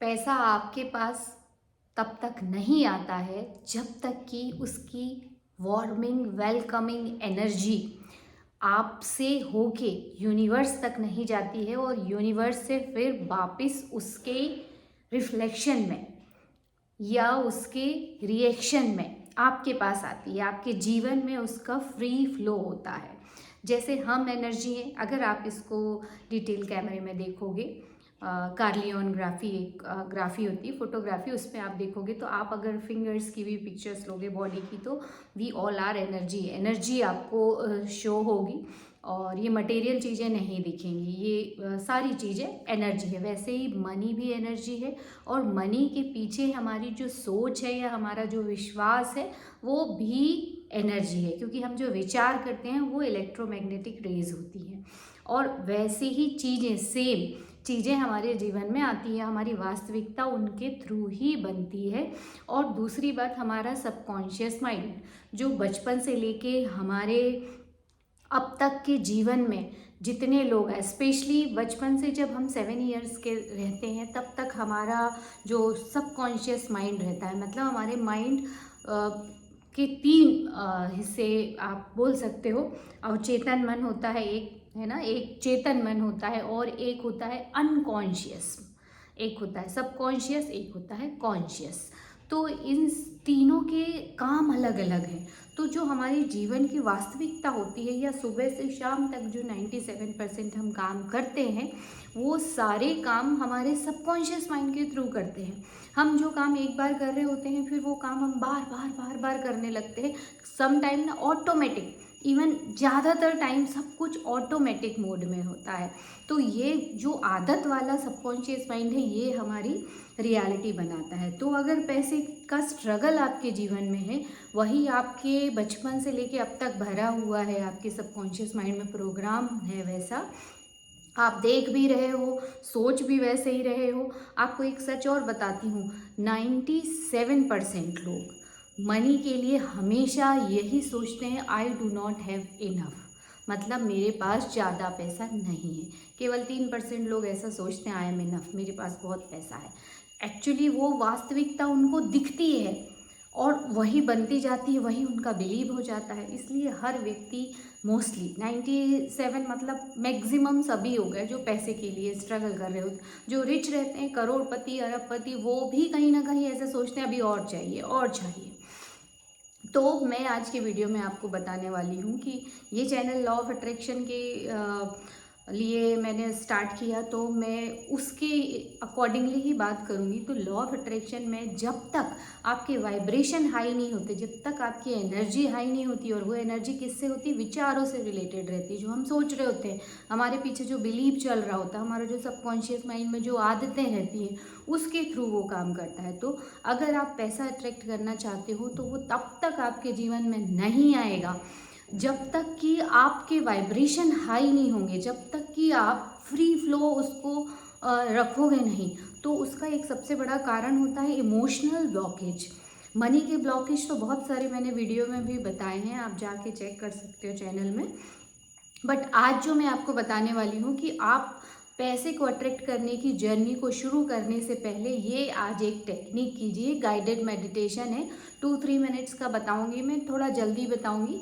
पैसा आपके पास तब तक नहीं आता है जब तक कि उसकी वार्मिंग वेलकमिंग एनर्जी आपसे होके यूनिवर्स तक नहीं जाती है और यूनिवर्स से फिर वापस उसके रिफ्लेक्शन में या उसके रिएक्शन में आपके पास आती है। आपके जीवन में उसका फ्री फ्लो होता है। जैसे हम एनर्जी है, अगर आप इसको डिटेल कैमरे में देखोगे, कार्लियन ग्राफी एक ग्राफी होती है फोटोग्राफी, उसमें आप देखोगे तो आप अगर फिंगर्स की भी पिक्चर्स लोगे बॉडी की तो वी ऑल आर एनर्जी आपको शो होगी और ये मटेरियल चीज़ें नहीं दिखेंगी। ये सारी चीज़ें एनर्जी है। वैसे ही मनी भी एनर्जी है और मनी के पीछे हमारी जो सोच है या हमारा जो विश्वास है वो भी एनर्जी है, क्योंकि हम जो विचार करते हैं वो इलेक्ट्रोमैग्नेटिक रेज होती हैं। और वैसे ही चीज़ें सेम चीज़ें हमारे जीवन में आती है, हमारी वास्तविकता उनके थ्रू ही बनती है। और दूसरी बात, हमारा सबकॉन्शियस माइंड जो बचपन से लेके हमारे अब तक के जीवन में जितने लोग हैं, स्पेशली बचपन से जब हम 7 ईयर्स के रहते हैं तब तक हमारा जो सबकॉन्शियस माइंड रहता है, मतलब हमारे माइंड के 3 हिस्से आप बोल सकते हो। अवचेतन मन होता है एक, है ना, एक चेतन मन होता है और एक होता है अनकॉन्शियस, एक होता है सबकॉन्शियस, एक होता है कॉन्शियस। तो इन तीनों के काम अलग अलग हैं। तो जो हमारे जीवन की वास्तविकता होती है या सुबह से शाम तक जो 97% हम काम करते हैं वो सारे काम हमारे सबकॉन्शियस माइंड के थ्रू करते हैं। हम जो काम एक बार कर रहे होते हैं फिर वो काम हम बार बार बार बार करने लगते हैं। सम टाइम ना ऑटोमेटिक, इवन ज़्यादातर टाइम सब कुछ ऑटोमेटिक मोड में होता है। तो ये जो आदत वाला सबकॉन्शियस माइंड है ये हमारी रियलिटी बनाता है। तो अगर पैसे का स्ट्रगल आपके जीवन में है, वही आपके बचपन से लेके अब तक भरा हुआ है, आपके सबकॉन्शियस माइंड में प्रोग्राम है वैसा, आप देख भी रहे हो, सोच भी वैसे ही रहे हो। आपको एक सच और बताती हूँ, 97% लोग मनी के लिए हमेशा यही सोचते हैं, I do not have enough, मतलब मेरे पास ज़्यादा पैसा नहीं है। केवल 3% लोग ऐसा सोचते हैं, आई एम इनफ, मेरे पास बहुत पैसा है। एक्चुअली वो वास्तविकता उनको दिखती है और वही बनती जाती है, वही उनका बिलीव हो जाता है। इसलिए हर व्यक्ति मोस्टली 97 मतलब मैक्सिमम सभी हो गए जो पैसे के लिए स्ट्रगल कर रहे हो। जो रिच रहते हैं, करोड़पति अरबपति, वो भी कहीं ना कहीं ऐसे सोचते हैं अभी और चाहिए और चाहिए। तो मैं आज के वीडियो में आपको बताने वाली हूँ कि ये चैनल लॉ ऑफ अट्रैक्शन के लिए मैंने स्टार्ट किया, तो मैं उसके अकॉर्डिंगली ही बात करूँगी। तो लॉ ऑफ अट्रैक्शन में जब तक आपके वाइब्रेशन हाई नहीं होते, जब तक आपकी एनर्जी हाई नहीं होती, और वो एनर्जी किससे होती है, विचारों से रिलेटेड रहती है। जो हम सोच रहे होते हैं, हमारे पीछे जो बिलीव चल रहा होता है, हमारा जो सबकॉन्शियस माइंड में जो आदतें रहती हैं उसके थ्रू वो काम करता है। तो अगर आप पैसा अट्रैक्ट करना चाहते हो तो वो तब तक आपके जीवन में नहीं आएगा जब तक कि आपके वाइब्रेशन हाई नहीं होंगे, जब तक कि आप फ्री फ्लो उसको रखोगे नहीं। तो उसका एक सबसे बड़ा कारण होता है इमोशनल ब्लॉकेज। मनी के ब्लॉकेज तो बहुत सारे मैंने वीडियो में भी बताए हैं, आप जाके चेक कर सकते हो चैनल में। बट आज जो मैं आपको बताने वाली हूँ कि आप पैसे को अट्रैक्ट करने की जर्नी को शुरू करने से पहले ये आज एक टेक्निक कीजिए। गाइडेड मेडिटेशन है, 2-3 मिनट्स का बताऊंगी मैं, थोड़ा जल्दी बताऊंगी,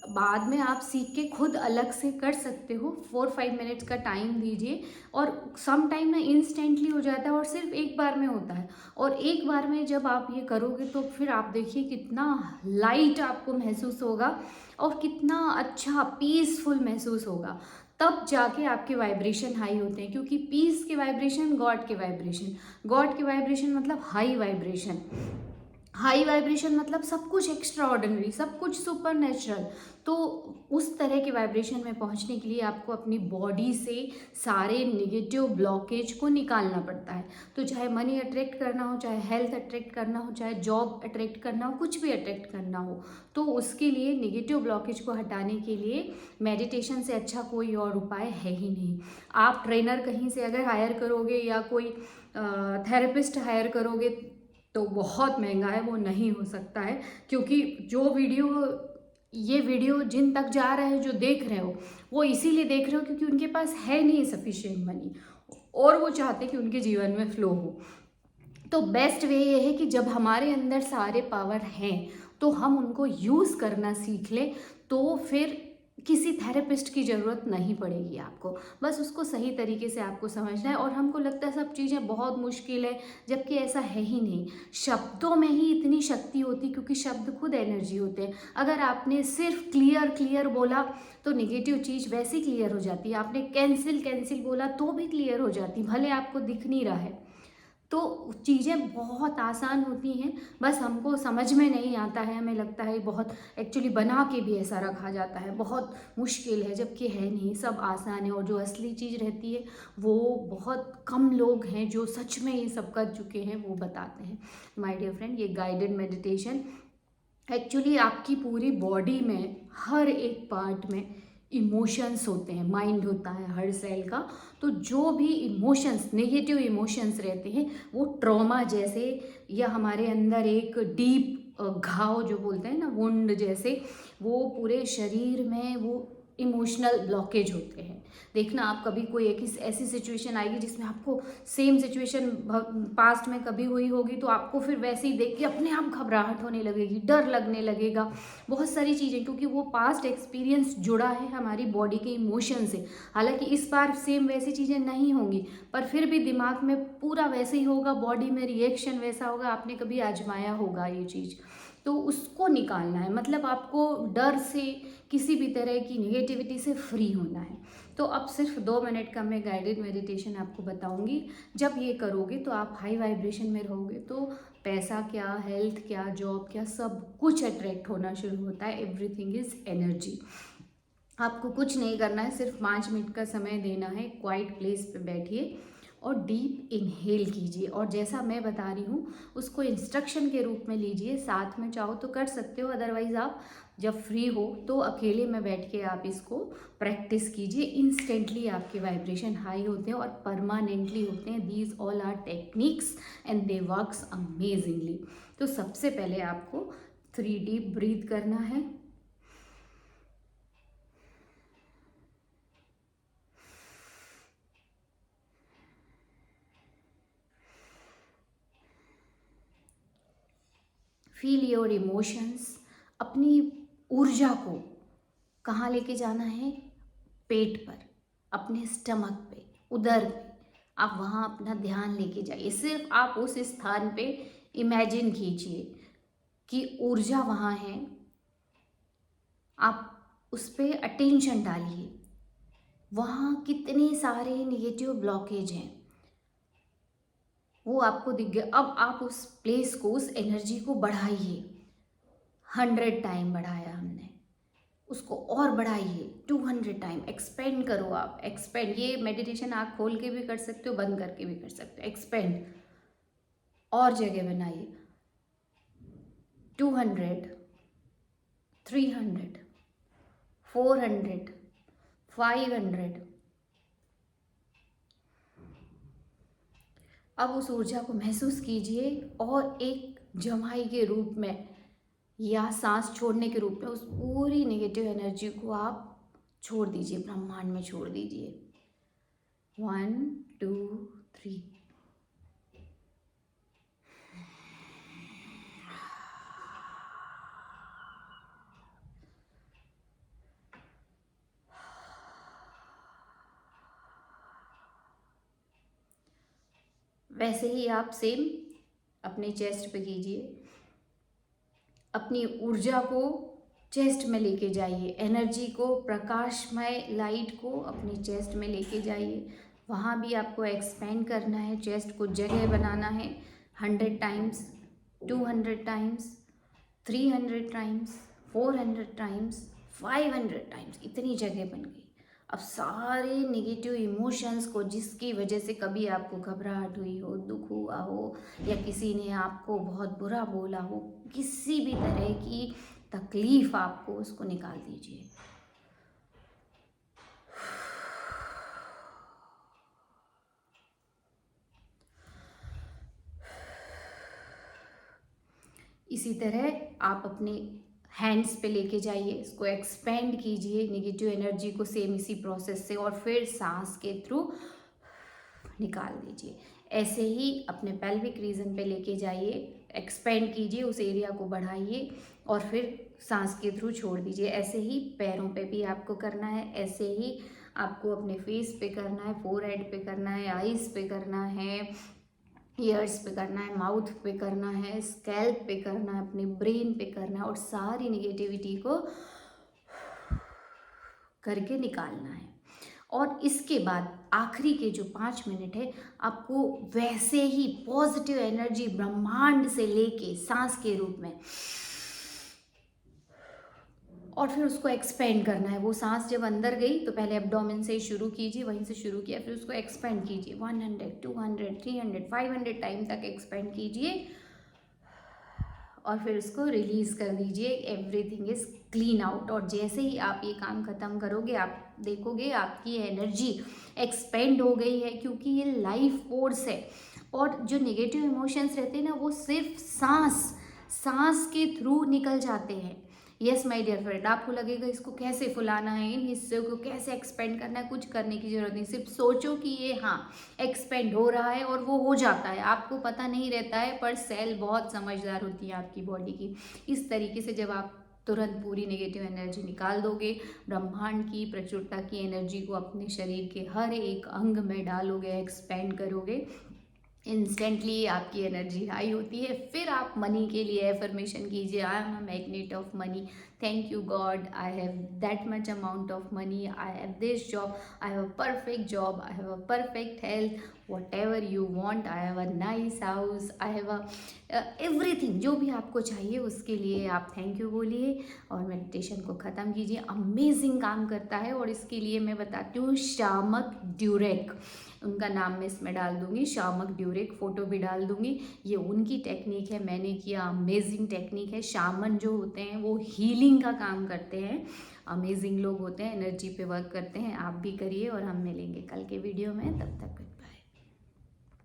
बाद में आप सीख के खुद अलग से कर सकते हो। 4-5 मिनट्स का टाइम दीजिए और सम टाइम में इंस्टेंटली हो जाता है और सिर्फ एक बार में होता है। और एक बार में जब आप ये करोगे तो फिर आप देखिए कितना लाइट आपको महसूस होगा और कितना अच्छा पीसफुल महसूस होगा। तब जाके आपके वाइब्रेशन हाई होते हैं, क्योंकि पीस के वाइब्रेशन गॉड के वाइब्रेशन, गॉड के वाइब्रेशन मतलब हाई वाइब्रेशन, हाई वाइब्रेशन मतलब सब कुछ एक्स्ट्रा ऑर्डिनरी, सब कुछ सुपर नेचुरल। तो उस तरह के वाइब्रेशन में पहुंचने के लिए आपको अपनी बॉडी से सारे निगेटिव ब्लॉकेज को निकालना पड़ता है। तो चाहे मनी अट्रैक्ट करना हो, चाहे हेल्थ अट्रैक्ट करना हो, चाहे जॉब अट्रैक्ट करना हो, कुछ भी अट्रैक्ट करना हो, तो उसके लिए निगेटिव ब्लॉकेज को हटाने के लिए मेडिटेशन से अच्छा कोई और उपाय है ही नहीं। आप ट्रेनर कहीं से अगर हायर करोगे या कोई थेरेपिस्ट हायर करोगे तो बहुत महंगा है, वो नहीं हो सकता है। क्योंकि ये वीडियो जिन तक जा रहा है, जो देख रहे हो, वो इसीलिए देख रहे हो क्योंकि उनके पास है नहीं सफिशिएंट मनी और वो चाहते कि उनके जीवन में फ्लो हो। तो बेस्ट वे ये है कि जब हमारे अंदर सारे पावर हैं तो हम उनको यूज़ करना सीख लें, तो फिर किसी थेरेपिस्ट की ज़रूरत नहीं पड़ेगी आपको। बस उसको सही तरीके से आपको समझना है। और हमको लगता है सब चीज़ें बहुत मुश्किल है, जबकि ऐसा है ही नहीं। शब्दों में ही इतनी शक्ति होती, क्योंकि शब्द खुद एनर्जी होते हैं। अगर आपने सिर्फ क्लियर क्लियर बोला तो नेगेटिव चीज़ वैसी क्लियर हो जाती है। आपने कैंसिल कैंसिल बोला तो भी क्लियर हो जाती, भले आपको दिख नहीं रहा है। तो चीज़ें बहुत आसान होती हैं, बस हमको समझ में नहीं आता है। हमें लगता है बहुत एक्चुअली बना के भी ऐसा रखा जाता है, बहुत मुश्किल है, जबकि है नहीं, सब आसान है। और जो असली चीज़ रहती है वो बहुत कम लोग हैं जो सच में ये सब कर चुके हैं, वो बताते हैं। माय डियर फ्रेंड, ये गाइडेड मेडिटेशन एक्चुअली आपकी पूरी बॉडी में हर एक पार्ट में इमोशंस होते हैं, माइंड होता है हर सेल का। तो जो भी इमोशंस, नेगेटिव इमोशंस रहते हैं, वो ट्रॉमा जैसे, या हमारे अंदर एक डीप घाव जो बोलते हैं ना, वुंड जैसे, वो पूरे शरीर में वो इमोशनल ब्लॉकेज होते हैं। देखना आप कभी कोई एक ऐसी सिचुएशन आएगी जिसमें आपको सेम सिचुएशन पास्ट में कभी हुई होगी, तो आपको फिर वैसे ही देख के अपने आप घबराहट होने लगेगी, डर लगने लगेगा, बहुत सारी चीज़ें, क्योंकि वो पास्ट एक्सपीरियंस जुड़ा है हमारी बॉडी के इमोशन से। हालांकि इस बार सेम वैसी चीज़ें नहीं होंगी, पर फिर भी दिमाग में पूरा वैसे ही होगा, बॉडी में रिएक्शन वैसा होगा, आपने कभी आजमाया होगा ये चीज़। तो उसको निकालना है, मतलब आपको डर से, किसी भी तरह की नेगेटिविटी से फ्री होना है। तो अब सिर्फ 2 मिनट का मैं गाइडेड मेडिटेशन आपको बताऊंगी। जब ये करोगे तो आप हाई वाइब्रेशन में रहोगे, तो पैसा क्या, हेल्थ क्या, जॉब क्या, सब कुछ अट्रैक्ट होना शुरू होता है। Everything is energy. आपको कुछ नहीं करना है, सिर्फ 5 मिनट का समय देना है। क्वाइट प्लेस पे बैठिए और डीप इनहेल कीजिए, और जैसा मैं बता रही हूँ उसको इंस्ट्रक्शन के रूप में लीजिए। साथ में चाहो तो कर सकते हो, अदरवाइज आप जब फ्री हो तो अकेले में बैठ के आप इसको प्रैक्टिस कीजिए। इंस्टेंटली आपके वाइब्रेशन हाई होते हैं और परमानेंटली होते हैं। These all are techniques and they works amazingly. तो सबसे पहले आपको 3 डीप ब्रीथ करना है। Feel your emotions. अपनी ऊर्जा को कहाँ लेके जाना है? पेट पर, अपने स्टमक पे, उदर पे। आप वहाँ अपना ध्यान लेके जाइए। सिर्फ आप उस स्थान पे इमेजिन कीजिए कि ऊर्जा वहाँ है, आप उस पर अटेंशन डालिए। वहाँ कितने सारे नेगेटिव ब्लॉकेज हैं वो आपको दिख गया। अब आप उस प्लेस को, उस एनर्जी को बढ़ाइए। 100 टाइम बढ़ाया हमने, उसको और बढ़ाइए 200 टाइम। एक्सपेंड करो आप, एक्सपेंड। ये मेडिटेशन आप खोल के भी कर सकते हो, बंद करके भी कर सकते हो। एक्सपेंड, और जगह बनाइए। 200, 300, 400, 500। अब उस ऊर्जा को महसूस कीजिए और एक जमाई के रूप में या सांस छोड़ने के रूप में उस पूरी नेगेटिव एनर्जी को आप छोड़ दीजिए, ब्रह्मांड में छोड़ दीजिए। 1 2 3। वैसे ही आप सेम अपने चेस्ट पे कीजिए। अपनी ऊर्जा को चेस्ट में लेके जाइए, एनर्जी को, प्रकाशमय लाइट को अपने चेस्ट में लेके जाइए। वहाँ भी आपको एक्सपेंड करना है, चेस्ट को जगह बनाना है। 100 times, 200 times, 300 times, 400 times, 500 times. इतनी जगह बन गई। अब सारे नेगेटिव इमोशंस को, जिसकी वजह से कभी आपको घबराहट हुई हो, दुख हुआ हो, या किसी ने आपको बहुत बुरा बोला हो, किसी भी तरह की तकलीफ आपको, उसको निकाल दीजिए। इसी तरह आप अपने हैंड्स पे लेके जाइए, इसको एक्सपेंड कीजिए नेगेटिव एनर्जी को, सेम इसी प्रोसेस से, और फिर सांस के थ्रू निकाल दीजिए। ऐसे ही अपने पेल्विक रीजन पे लेके जाइए, एक्सपेंड कीजिए, उस एरिया को बढ़ाइए और फिर सांस के थ्रू छोड़ दीजिए। ऐसे ही पैरों पे भी आपको करना है, ऐसे ही आपको अपने फेस पे करना है, फोरहेड पे करना है, आईज पे करना है, ईयर्स पे करना है, माउथ पे करना है, स्कैल्प पे करना है, अपने ब्रेन पे करना है और सारी निगेटिविटी को करके निकालना है। और इसके बाद आखिरी के जो 5 मिनट है आपको वैसे ही पॉजिटिव एनर्जी ब्रह्मांड से लेके सांस के रूप में, और फिर उसको एक्सपेंड करना है। वो सांस जब अंदर गई तो पहले एब्डोमेन से ही शुरू कीजिए, वहीं से शुरू किया, फिर उसको एक्सपेंड कीजिए 100, 200, 300, 500 टाइम तक एक्सपेंड कीजिए और फिर उसको रिलीज़ कर दीजिए। Everything is clean out. और जैसे ही आप ये काम ख़त्म करोगे आप देखोगे आपकी एनर्जी एक्सपेंड हो गई है, क्योंकि ये लाइफ फोर्स है। और जो नेगेटिव इमोशंस रहते हैं ना, वो सिर्फ सांस के थ्रू निकल जाते हैं। यस माय डियर फ्रेंड, आपको लगेगा इसको कैसे फुलाना है, इन हिस्से को कैसे एक्सपेंड करना है, कुछ करने की ज़रूरत नहीं, सिर्फ सोचो कि ये हाँ एक्सपेंड हो रहा है और वो हो जाता है। आपको पता नहीं रहता है, पर सेल बहुत समझदार होती है आपकी बॉडी की। इस तरीके से जब आप तुरंत पूरी नेगेटिव एनर्जी निकाल दोगे, ब्रह्मांड की प्रचुरता की एनर्जी को अपने शरीर के हर एक अंग में डालोगे, एक्सपेंड करोगे, इंस्टेंटली आपकी एनर्जी हाई होती है। फिर आप मनी के लिए एफर्मेशन कीजिए, I am a magnet of money, thank you God, I have that much amount of money, I have this job, I have a perfect job, I have a perfect health, what ever you want, I have a nice house, I have a everything. जो भी आपको चाहिए उसके लिए आप thank you बोलिए और meditation को ख़त्म कीजिए। अमेजिंग काम करता है। और इसके लिए मैं बताती हूँ शामक ड्यूरेक, उनका नाम मैं इसमें डाल दूंगी, शामक ड्यूरेक, फ़ोटो भी डाल दूंगी। ये उनकी टेक्निक है, मैंने किया, अमेजिंग टेक्निक है। शामन जो होते हैं वो हीलिंग का काम करते हैं, अमेजिंग लोग होते हैं, एनर्जी पे वर्क करते हैं। आप भी करिए और हम मिलेंगे कल के वीडियो में, तब तक गुड बाय।